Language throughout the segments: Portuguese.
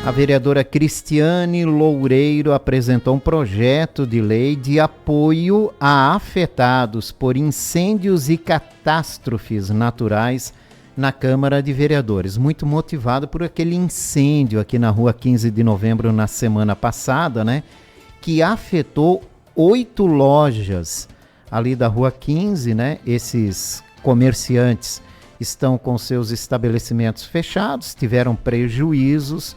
A vereadora Cristiane Loureiro apresentou um projeto de lei de apoio a afetados por incêndios e catástrofes naturais na Câmara de Vereadores. Muito motivado por aquele incêndio aqui na rua 15 de novembro na semana passada, né? Que afetou 8 lojas ali da rua 15, né? Esses comerciantes estão com seus estabelecimentos fechados, tiveram prejuízos.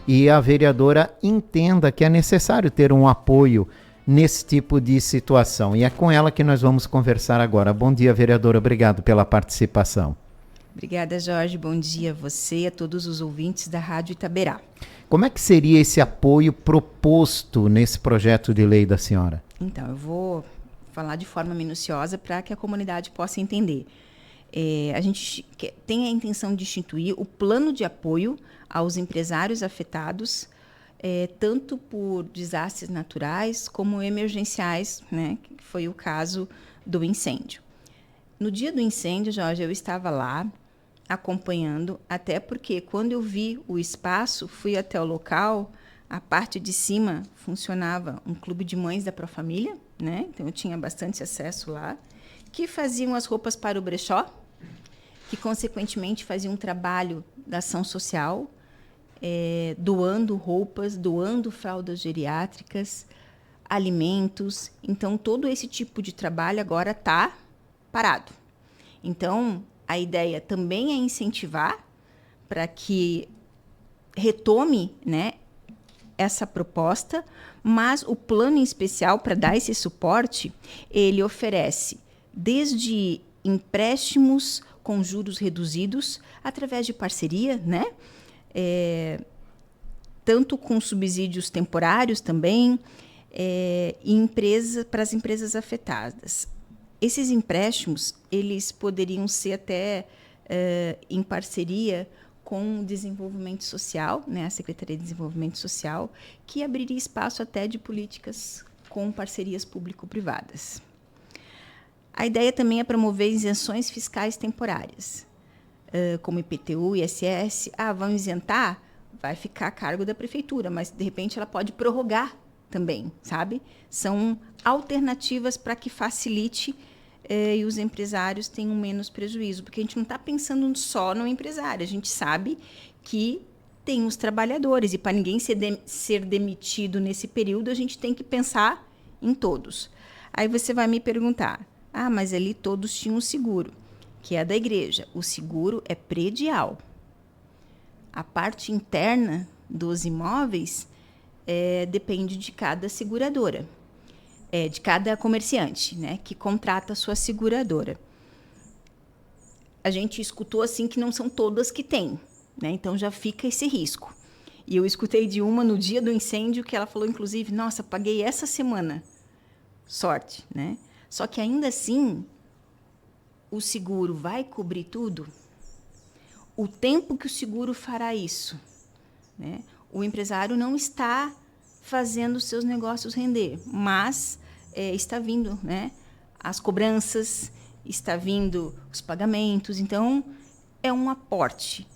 E a vereadora entenda que é necessário ter um apoio nesse tipo de situação. E é com ela que nós vamos conversar agora. Bom dia, vereadora. Obrigado pela participação. Obrigada, Jorge. Bom dia a você e a todos os ouvintes da Rádio Itaberá. Como é que seria esse apoio proposto nesse projeto de lei da senhora? Então, eu vou falar de forma minuciosa para que a comunidade possa entender. A gente tem a intenção de instituir o plano de apoio aos empresários afetados, tanto por desastres naturais como emergenciais, né, que foi o caso do incêndio. No dia do incêndio, Jorge, eu estava lá acompanhando, até porque quando eu vi o espaço, fui até o local, a parte de cima funcionava um clube de mães da Profamília, né, então eu tinha bastante acesso lá, que faziam as roupas para o brechó, que consequentemente faziam um trabalho da ação social, doando roupas, doando fraldas geriátricas, alimentos. Então, todo esse tipo de trabalho agora está parado. Então, a ideia também é incentivar para que retome, né, essa proposta, mas o plano em especial, para dar esse suporte, ele oferece desde empréstimos com juros reduzidos, através de parceria, né? Tanto com subsídios temporários também, para as empresas afetadas. Esses empréstimos, eles poderiam ser até em parceria com o Desenvolvimento Social, né? A Secretaria de Desenvolvimento Social, que abriria espaço até de políticas com parcerias público-privadas. A ideia também é promover isenções fiscais temporárias, como IPTU, ISS. Vão isentar? Vai ficar a cargo da prefeitura, mas, de repente, ela pode prorrogar também, sabe? São alternativas para que facilite e os empresários tenham menos prejuízo, porque a gente não está pensando só no empresário, a gente sabe que tem os trabalhadores, e para ninguém ser demitido nesse período, a gente tem que pensar em todos. Aí você vai me perguntar, mas ali todos tinham seguro, que é da igreja. O seguro é predial. A parte interna dos imóveis depende de cada seguradora, de cada comerciante, né, que contrata a sua seguradora. A gente escutou assim que não são todas que têm, né, então já fica esse risco. E eu escutei de uma no dia do incêndio que ela falou, inclusive, nossa, paguei essa semana. Sorte, né? Só que ainda assim, o seguro vai cobrir tudo? O tempo que o seguro fará isso, né? O empresário não está fazendo os seus negócios render, mas está vindo, né, as cobranças, está vindo os pagamentos, então é um aporte.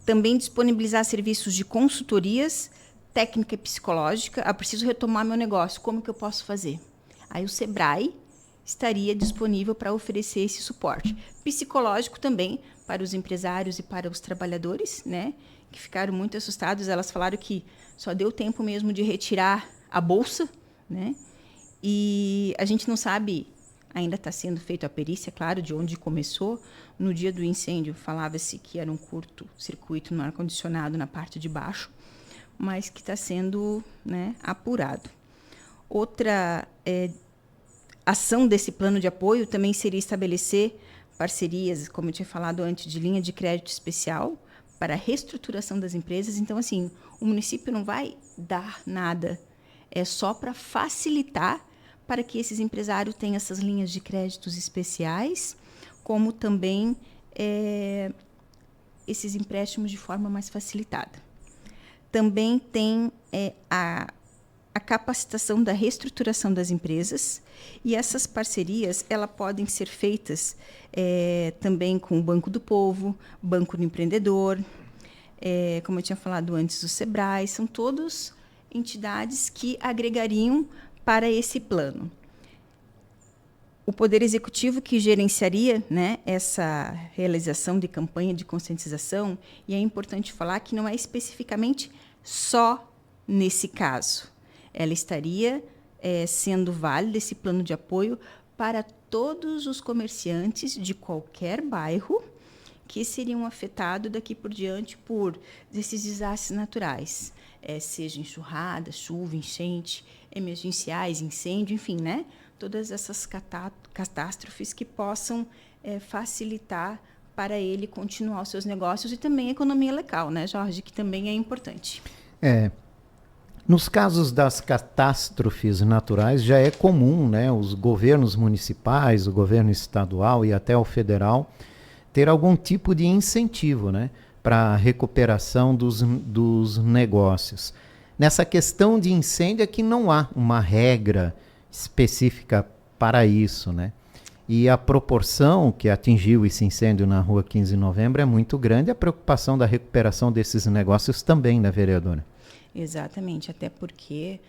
Também disponibilizar serviços de consultorias, técnica e psicológica. Preciso retomar meu negócio, como que eu posso fazer? Aí o Sebrae estaria disponível para oferecer esse suporte. Psicológico também para os empresários e para os trabalhadores, né, que ficaram muito assustados. Elas falaram que só deu tempo mesmo de retirar a bolsa, né, e a gente não sabe, ainda está sendo feita a perícia, claro, de onde começou. No dia do incêndio, falava-se que era um curto-circuito no ar-condicionado na parte de baixo, mas que está sendo, né, apurado. Outra ação desse plano de apoio também seria estabelecer parcerias, como eu tinha falado antes, de linha de crédito especial para a reestruturação das empresas. Então, assim, o município não vai dar nada, é só para facilitar para que esses empresários tenham essas linhas de créditos especiais, como também esses empréstimos de forma mais facilitada. Também tem a capacitação da reestruturação das empresas, e essas parcerias podem ser feitas também com o Banco do Povo, Banco do Empreendedor, como eu tinha falado antes, o SEBRAE, são todas entidades que agregariam para esse plano. O Poder Executivo que gerenciaria, né, essa realização de campanha de conscientização, e é importante falar que não é especificamente só nesse caso. Ela estaria sendo válida, esse plano de apoio, para todos os comerciantes de qualquer bairro que seriam afetados daqui por diante por esses desastres naturais, seja enxurrada, chuva, enchente, emergenciais, incêndio, enfim, né? Todas essas catástrofes que possam facilitar para ele continuar os seus negócios e também a economia local, né, Jorge, que também é importante. Nos casos das catástrofes naturais, já é comum, né, os governos municipais, o governo estadual e até o federal ter algum tipo de incentivo, né, para a recuperação dos negócios. Nessa questão de incêndio é que não há uma regra específica para isso, né? E a proporção que atingiu esse incêndio na rua 15 de novembro é muito grande, a preocupação da recuperação desses negócios também, né, vereadora? Exatamente, até porque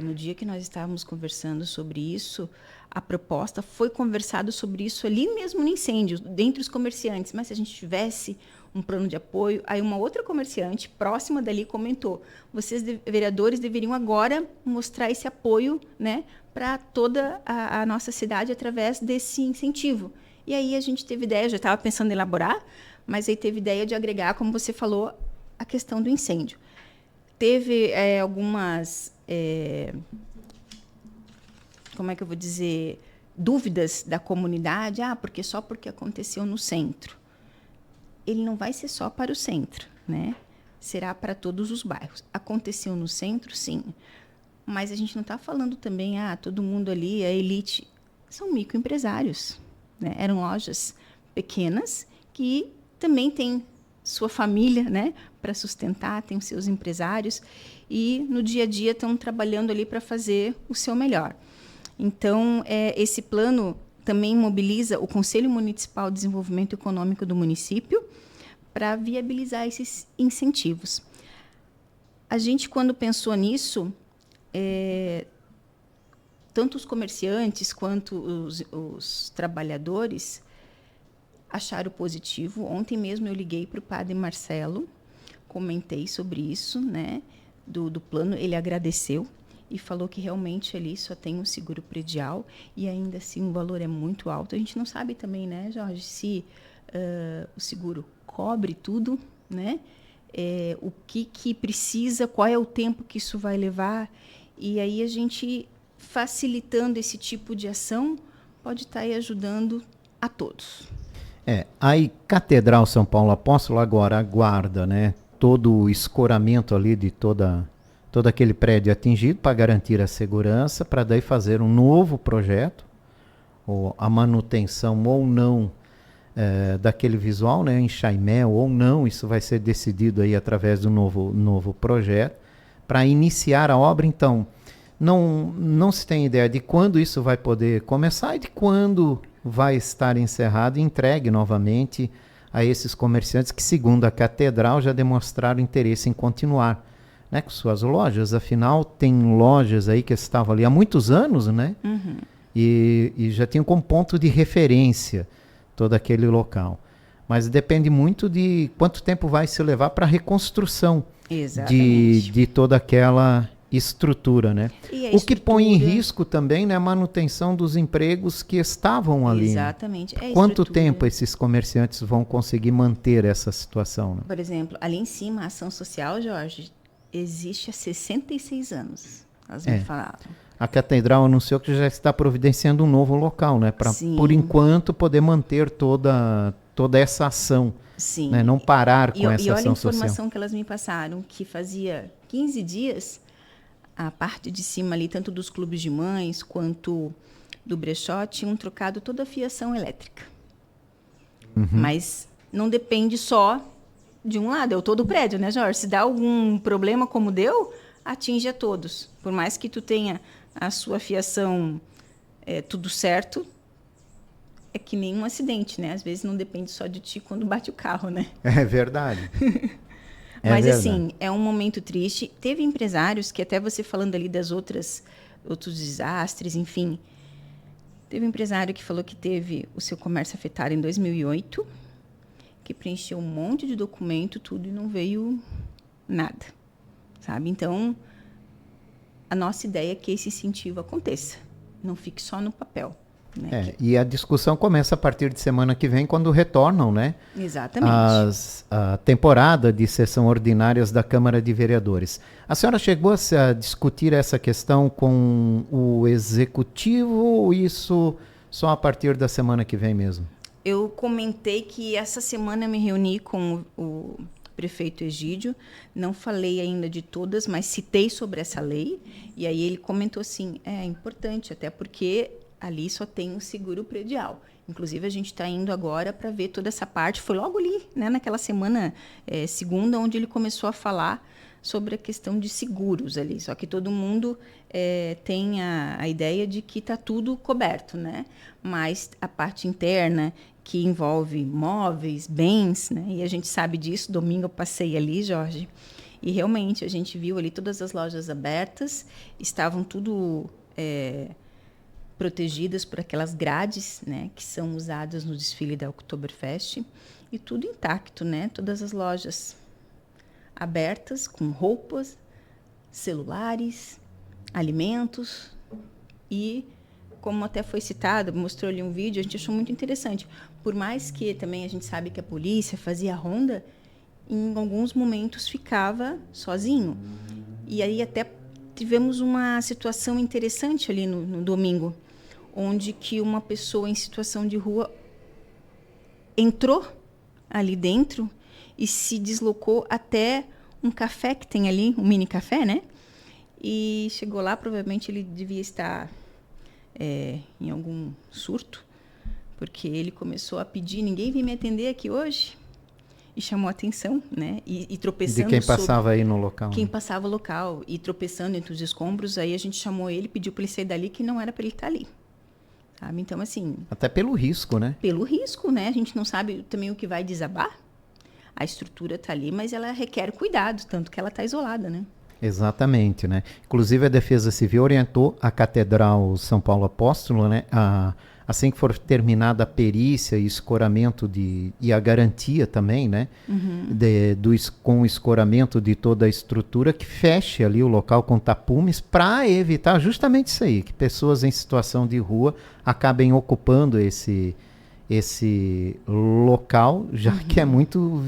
no dia que nós estávamos conversando sobre isso, a proposta foi conversado sobre isso ali mesmo no incêndio, dentre os comerciantes. Mas se a gente tivesse um plano de apoio, aí uma outra comerciante próxima dali comentou: vocês, vereadores, deveriam agora mostrar esse apoio, né, para toda a nossa cidade através desse incentivo. E aí a gente teve ideia, já estava pensando em elaborar, mas aí teve ideia de agregar, como você falou, a questão do incêndio. Teve algumas, como é que eu vou dizer, dúvidas da comunidade, porque só porque aconteceu no centro. Ele não vai ser só para o centro, né? Será para todos os bairros. Aconteceu no centro, sim. Mas a gente não está falando também, todo mundo ali, a elite. São microempresários, né? Eram lojas pequenas que também têm sua família, né, para sustentar, tem os seus empresários e no dia a dia estão trabalhando ali para fazer o seu melhor. Então, esse plano também mobiliza o Conselho Municipal de Desenvolvimento Econômico do município para viabilizar esses incentivos. A gente, quando pensou nisso, tanto os comerciantes quanto os trabalhadores acharam positivo. Ontem mesmo eu liguei para o padre Marcelo, comentei sobre isso, né, do plano. Ele agradeceu e falou que realmente ali só tem um seguro predial e ainda assim o valor é muito alto. A gente não sabe também, né, Jorge, se o seguro cobre tudo, né? O que precisa, qual é o tempo que isso vai levar. E aí a gente, facilitando esse tipo de ação, pode estar aí ajudando a todos. A Catedral São Paulo Apóstolo agora aguarda, né, todo o escoramento ali de todo aquele prédio atingido para garantir a segurança, para daí fazer um novo projeto, ou a manutenção ou não daquele visual, né, em Chaimel ou não, isso vai ser decidido aí através do novo projeto, para iniciar a obra. Então, não se tem ideia de quando isso vai poder começar e de quando vai estar encerrado e entregue novamente a esses comerciantes que, segundo a Catedral, já demonstraram interesse em continuar, né, com suas lojas. Afinal, tem lojas aí que estavam ali há muitos anos, né? Uhum. E já tinham como ponto de referência todo aquele local. Mas depende muito de quanto tempo vai se levar para a reconstrução de toda aquela estrutura, né? O que põe em risco também, né, a manutenção dos empregos que estavam ali. Exatamente. Quanto tempo esses comerciantes vão conseguir manter essa situação? Né? Por exemplo, ali em cima, a ação social, Jorge, existe há 66 anos. Elas me falavam. A Catedral anunciou que já está providenciando um novo local, né, para, por enquanto, poder manter toda essa ação. Sim. Né, não parar com essa ação social. E olha a informação que elas me passaram, que fazia 15 dias, a parte de cima ali, tanto dos clubes de mães quanto do brechó, tinham trocado toda a fiação elétrica. Uhum. Mas não depende só de um lado, é todo o prédio, né, Jorge? Se dá algum problema como deu, atinge a todos. Por mais que tu tenha a sua fiação tudo certo, é que nem um acidente, né? Às vezes não depende só de ti quando bate o carro, né? É verdade. Mas, verdade. assim, é um momento triste. Teve empresários que, até você falando ali das outros desastres, enfim. Teve um empresário que falou que teve o seu comércio afetado em 2008, que preencheu um monte de documento, tudo, e não veio nada, sabe? Então, a nossa ideia é que esse incentivo aconteça, não fique só no papel. Né? E a discussão começa a partir de semana que vem, quando retornam, né? Exatamente. A temporada de sessão ordinárias da Câmara de Vereadores. A senhora chegou a discutir essa questão com o Executivo ou isso só a partir da semana que vem mesmo? Eu comentei que essa semana eu me reuni com o prefeito Egídio, não falei ainda de todas, mas citei sobre essa lei, e aí ele comentou assim, é importante, até porque ali só tem o seguro predial. Inclusive, a gente está indo agora para ver toda essa parte. Foi logo ali, né, naquela semana segunda, onde ele começou a falar sobre a questão de seguros ali. Só que todo mundo tem a ideia de que está tudo coberto, né? Mas a parte interna, que envolve móveis, bens, né? E a gente sabe disso. Domingo eu passei ali, Jorge, e realmente a gente viu ali todas as lojas abertas, estavam tudo protegidas por aquelas grades, né, que são usadas no desfile da Oktoberfest, e tudo intacto, né? Todas as lojas abertas, com roupas, celulares, alimentos, e, como até foi citado, mostrou ali um vídeo, a gente achou muito interessante. Por mais que também a gente sabe que a polícia fazia ronda, em alguns momentos ficava sozinho. E aí até tivemos uma situação interessante ali no domingo, onde que uma pessoa em situação de rua entrou ali dentro e se deslocou até um café que tem ali, um mini café, né? E chegou lá, provavelmente ele devia estar em algum surto, porque ele começou a pedir, ninguém vem me atender aqui hoje, e chamou a atenção, né? E tropeçando de quem passava aí no local. Quem passava o local, e tropeçando entre os escombros, aí a gente chamou ele, pediu para ele sair dali, que não era para ele estar ali. Sabe? Então, assim... Até pelo risco, né? Pelo risco, né? A gente não sabe também o que vai desabar. A estrutura está ali, mas ela requer cuidado, tanto que ela está isolada, né? Exatamente, né? Inclusive a Defesa Civil orientou a Catedral São Paulo Apóstolo, né? Assim que for terminada a perícia e escoramento e a garantia também, né? Com o escoramento de toda a estrutura, que feche ali o local com tapumes para evitar justamente isso aí, que pessoas em situação de rua acabem ocupando esse local, já que é muito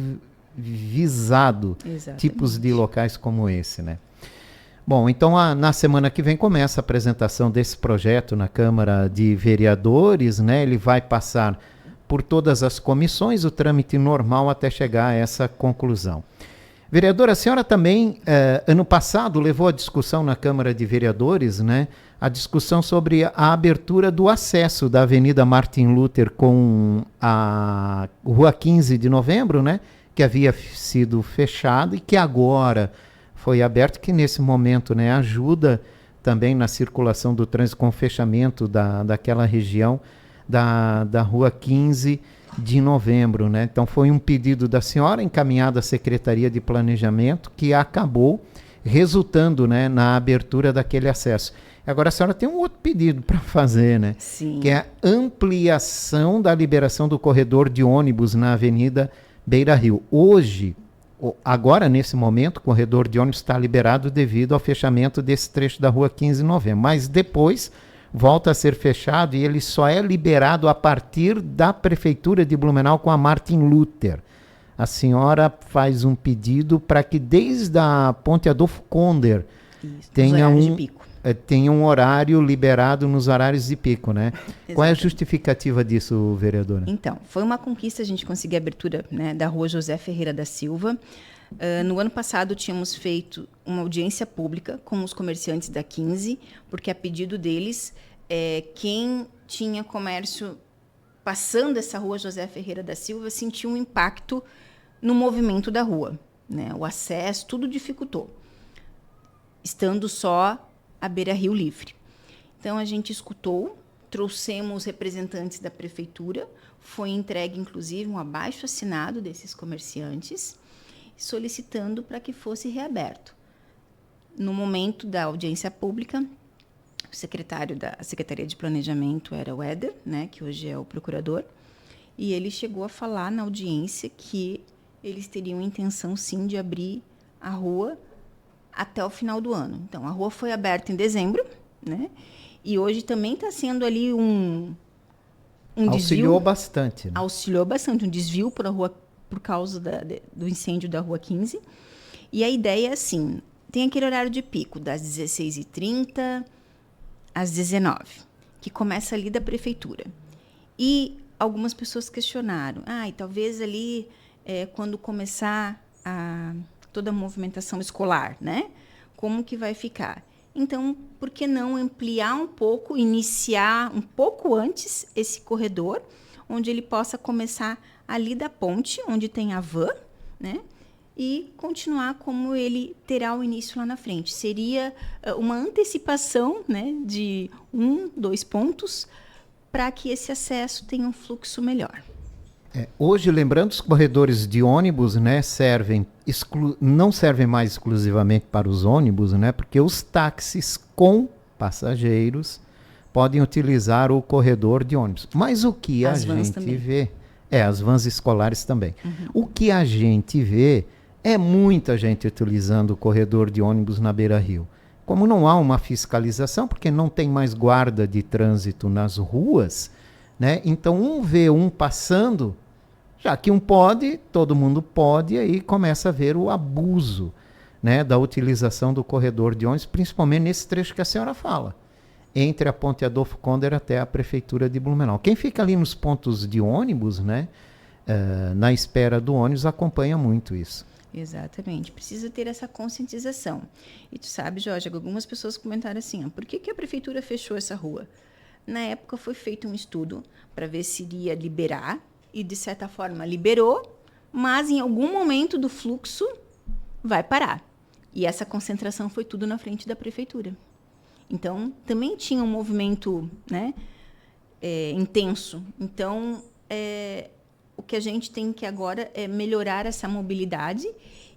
visado. Exatamente. Tipos de locais como esse, né? Bom, então na semana que vem começa a apresentação desse projeto na Câmara de Vereadores, né? Ele vai passar por todas as comissões, o trâmite normal até chegar a essa conclusão. Vereadora, a senhora também, ano passado, levou a discussão na Câmara de Vereadores, né? A discussão sobre a abertura do acesso da Avenida Martin Luther com a Rua 15 de Novembro, né? Que havia sido fechado e que agora foi aberto, que nesse momento, né, ajuda também na circulação do trânsito com o fechamento daquela região da Rua 15 de Novembro, né? Então foi um pedido da senhora encaminhado à Secretaria de Planejamento que acabou resultando, né, na abertura daquele acesso. Agora a senhora tem um outro pedido para fazer, né? Sim. Que é a ampliação da liberação do corredor de ônibus na Avenida Beira Rio. Hoje, agora nesse momento, o corredor de ônibus está liberado devido ao fechamento desse trecho da Rua 15 de Novembro, mas depois volta a ser fechado e ele só é liberado a partir da Prefeitura de Blumenau com a Martin Luther. A senhora faz um pedido para que desde a Ponte Adolfo Konder tenha um horário liberado nos horários de pico, né? Qual é a justificativa disso, vereadora? Então, foi uma conquista a gente conseguir a abertura, né, da Rua José Ferreira da Silva. No ano passado, tínhamos feito uma audiência pública com os comerciantes da 15, porque a pedido deles, quem tinha comércio passando essa Rua José Ferreira da Silva sentiu um impacto no movimento da rua, né? O acesso, tudo dificultou, estando só a Beira Rio livre. Então, a gente escutou, trouxemos representantes da prefeitura, foi entregue, inclusive, um abaixo-assinado desses comerciantes, solicitando para que fosse reaberto. No momento da audiência pública, o secretário da Secretaria de Planejamento era o Éder, né, que hoje é o procurador, e ele chegou a falar na audiência que eles teriam intenção, sim, de abrir a rua até o final do ano. Então, a rua foi aberta em dezembro, né, e hoje também está sendo ali um Auxiliou bastante. Né? Auxiliou bastante, um desvio para a rua por causa do incêndio da Rua 15. E a ideia é assim, tem aquele horário de pico, das 16h30 às 19h, que começa ali da prefeitura. E algumas pessoas questionaram, e talvez ali, quando começar toda a movimentação escolar, né? Como que vai ficar? Então, por que não ampliar um pouco, iniciar um pouco antes esse corredor, onde ele possa começar ali da ponte, onde tem a van, né? E continuar como ele terá o início lá na frente. Seria uma antecipação, né, de 2 pontos para que esse acesso tenha um fluxo melhor. Hoje, lembrando, os corredores de ônibus, né, não servem mais exclusivamente para os ônibus, né, porque os táxis com passageiros podem utilizar o corredor de ônibus. Mas o que a gente vê... as vans escolares também. O que a gente vê é muita gente utilizando o corredor de ônibus na Beira-Rio. Como não há uma fiscalização, porque não tem mais guarda de trânsito nas ruas, né? Então um vê um passando, já que um pode, todo mundo pode, e aí começa a ver o abuso, né, da utilização do corredor de ônibus, principalmente nesse trecho que a senhora fala, entre a Ponte Adolfo Conder até a Prefeitura de Blumenau. Quem fica ali nos pontos de ônibus, né, na espera do ônibus, acompanha muito isso. Exatamente. Precisa ter essa conscientização. E tu sabe, Jorge, algumas pessoas comentaram assim, por que a Prefeitura fechou essa rua? Na época foi feito um estudo para ver se iria liberar, e de certa forma liberou, mas em algum momento do fluxo vai parar. E essa concentração foi tudo na frente da Prefeitura. Então, também tinha um movimento, né, intenso. Então, o que a gente tem que agora é melhorar essa mobilidade.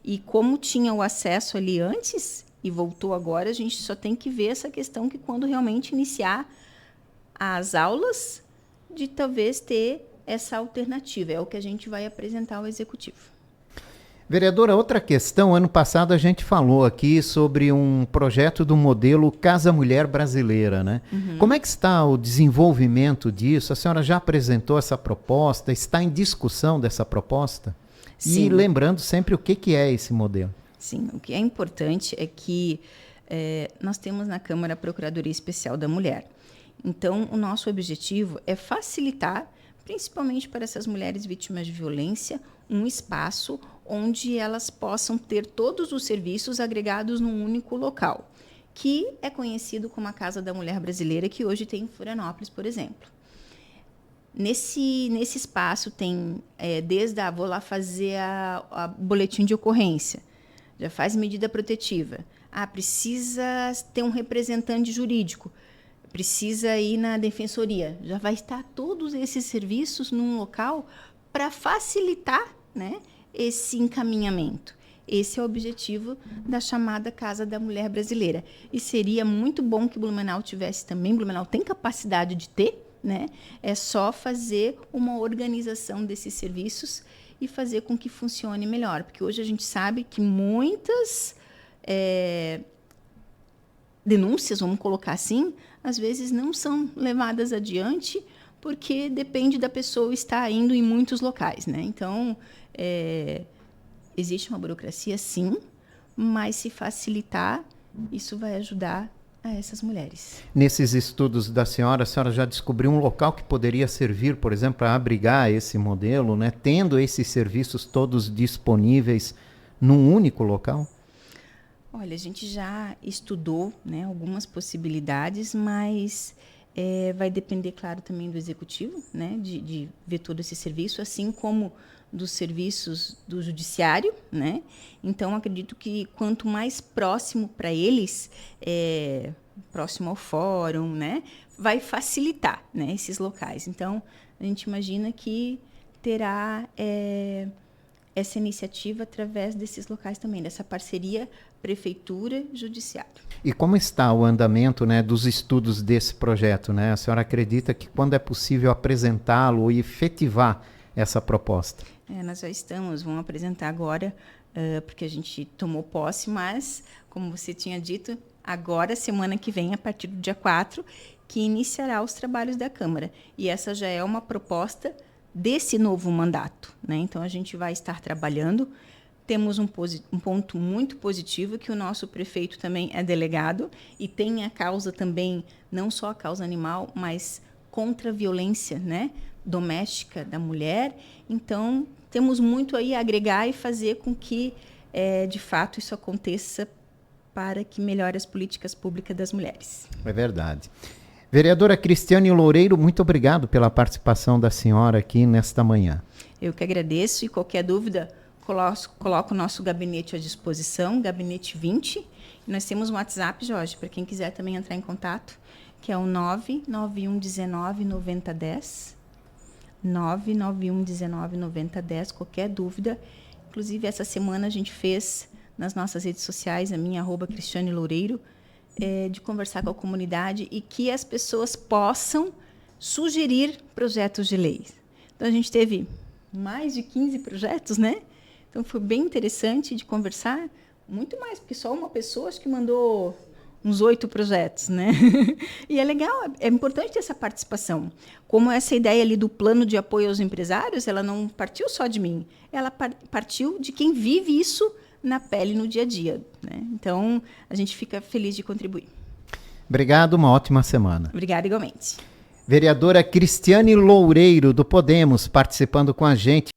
E como tinha o acesso ali antes e voltou agora, a gente só tem que ver essa questão que quando realmente iniciar as aulas, de talvez ter essa alternativa. É o que a gente vai apresentar ao Executivo. Vereadora, outra questão, ano passado a gente falou aqui sobre um projeto do modelo Casa Mulher Brasileira, né? Como é que está o desenvolvimento disso? A senhora já apresentou essa proposta? Está em discussão dessa proposta? Sim. E lembrando sempre o que é esse modelo. Sim, o que é importante é que nós temos na Câmara a Procuradoria Especial da Mulher. Então, o nosso objetivo é facilitar, principalmente para essas mulheres vítimas de violência, um espaço onde elas possam ter todos os serviços agregados num único local, que é conhecido como a Casa da Mulher Brasileira, que hoje tem em Florianópolis, por exemplo. Nesse espaço tem, vou lá fazer a boletim de ocorrência, já faz medida protetiva. Precisa ter um representante jurídico, precisa ir na defensoria. Já vai estar todos esses serviços num local para facilitar, né, esse encaminhamento. Esse é o objetivo da chamada Casa da Mulher Brasileira. E seria muito bom que Blumenau tivesse também. Blumenau tem capacidade de ter, né? É só fazer uma organização desses serviços e fazer com que funcione melhor. Porque hoje a gente sabe que muitas denúncias, vamos colocar assim, às vezes não são levadas adiante porque depende da pessoa estar indo em muitos locais, né? Então, existe uma burocracia, sim, mas se facilitar, isso vai ajudar a essas mulheres. Nesses estudos da senhora, a senhora já descobriu um local que poderia servir, por exemplo, para abrigar esse modelo, né? Tendo esses serviços todos disponíveis num único local? Olha, a gente já estudou, né, algumas possibilidades, mas vai depender, claro, também do Executivo, né, de ver todo esse serviço, assim como dos serviços do Judiciário, né? Então, acredito que quanto mais próximo para eles, próximo ao fórum, né, vai facilitar, né, esses locais. Então, a gente imagina que terá essa iniciativa através desses locais também, dessa parceria Prefeitura-Judiciário. E como está o andamento, né, dos estudos desse projeto, né? A senhora acredita que quando é possível apresentá-lo e efetivar essa proposta? Nós já vamos apresentar agora, porque a gente tomou posse, mas, como você tinha dito, agora, semana que vem, a partir do dia 4, que iniciará os trabalhos da Câmara. E essa já é uma proposta desse novo mandato, né? Então, a gente vai estar trabalhando. Temos um ponto muito positivo, que o nosso prefeito também é delegado e tem a causa também, não só a causa animal, mas contra a violência, né, doméstica da mulher. Então, temos muito aí a agregar e fazer com que, de fato, isso aconteça para que melhore as políticas públicas das mulheres. É verdade. Vereadora Cristiane Loureiro, muito obrigado pela participação da senhora aqui nesta manhã. Eu que agradeço, e qualquer dúvida, coloco o nosso gabinete à disposição, gabinete 20. E nós temos um WhatsApp, Jorge, para quem quiser também entrar em contato, que é o 991199010. 991199010, qualquer dúvida. Inclusive, essa semana a gente fez nas nossas redes sociais, a minha @Cristiane Loureiro, de conversar com a comunidade e que as pessoas possam sugerir projetos de lei. Então, a gente teve mais de 15 projetos, né? Então, foi bem interessante de conversar, muito mais, porque só uma pessoa acho que mandou uns 8 projetos, né? E é legal, é importante ter essa participação. Como essa ideia ali do plano de apoio aos empresários, ela não partiu só de mim, ela partiu de quem vive isso na pele, no dia a dia, né? Então, a gente fica feliz de contribuir. Obrigado, uma ótima semana. Obrigada, igualmente. Vereadora Cristiane Loureiro, do Podemos, participando com a gente.